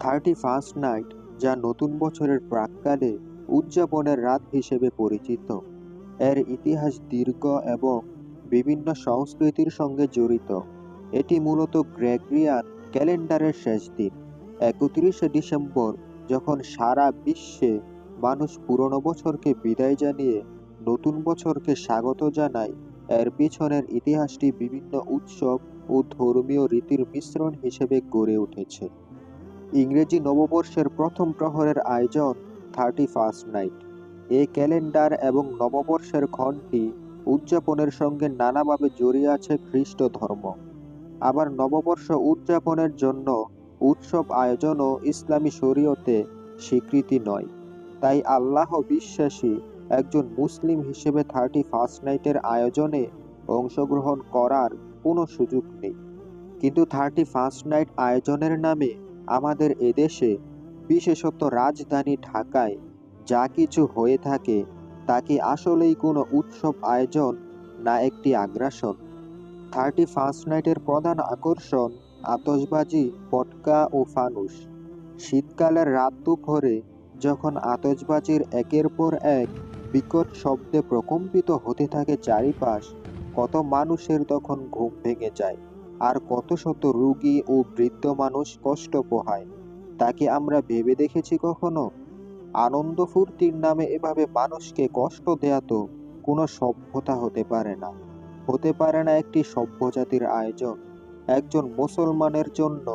First night, যা নতুন বছরের প্রাক্কালে উদযাপনের রাত হিসেবে পরিচিত, এর ইতিহাস দীর্ঘ এবং বিভিন্ন সংস্কৃতির সঙ্গে জড়িত। এটি মূলত গ্রেগরিয়ান ক্যালেন্ডারের শেষ দিন, 31শে ডিসেম্বর, যখন সারা বিশ্বে মানুষ পুরনো বছরকে বিদায় জানিয়ে নতুন বছরকে স্বাগত জানায়। এর পিছনের ইতিহাসটি বিভিন্ন উৎসব ও ধর্মীয় রীতির মিশ্রণ হিসেবে গড়ে উঠেছে। ইংরেজি নববর্ষের প্রথম প্রহরের আয়োজন ফার্স্ট নাইট। এই ক্যালেন্ডার এবং নববর্ষের ক্ষণটি উদযাপনের সঙ্গে নানাভাবে জড়িয়ে আছে খ্রিস্ট ধর্ম। আবার নববর্ষ উদযাপনের জন্য উৎসব আয়োজনও ইসলামী শরীয়তে স্বীকৃতি নয়। তাই আল্লাহ বিশ্বাসী একজন মুসলিম হিসেবে ফার্স্ট নাইটের আয়োজনে অংশগ্রহণ করার কোনো সুযোগ নেই। কিন্তু ফার্স্ট নাইট আয়োজনের নামে আমাদের এদেশে, বিশেষত রাজধানী ঢাকায় যা কিছু হয়ে থাকে, তা কি আসলেই কোনো উৎসব আয়োজন, না একটি আগ্রাসন? ফার্স্ট নাইটের প্রধান আকর্ষণ আতশবাজি, পটকা ও ফানুস। শীতকালের রাত দুপুরে যখন আতশবাজির একের পর এক বিকট শব্দে প্রকম্পিত হতে থাকে চারিপাশ, কত মানুষের তখন ঘুম ভেঙে যায়, আর কত শত রোগী ও বৃদ্ধ মানুষ কষ্ট পোহায়। তাকে আমরা ভেবে দেখেছি কখনো? আনন্দ ফুর্তির নামে এভাবে মানুষকে কষ্ট দেয়া তো কোনো সভ্যতা হতে পারে না। হতে পারে না একটি সভ্য জাতির আয়োজন। একজন মুসলমানের জন্য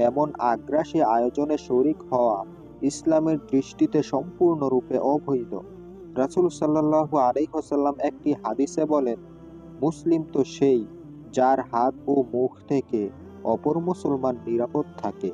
এমন আগ্রাসী আয়োজনে শরিক হওয়া ইসলামের দৃষ্টিতে সম্পূর্ণরূপে অবৈধ। রাসূল সাল্লাল্লাহু আলাইহি ওয়াসাল্লাম একটি হাদিসে বলেন, মুসলিম তো সেই যার হাত ও মুখ থেকে অপর মুসলমান নিরাপদ থাকে।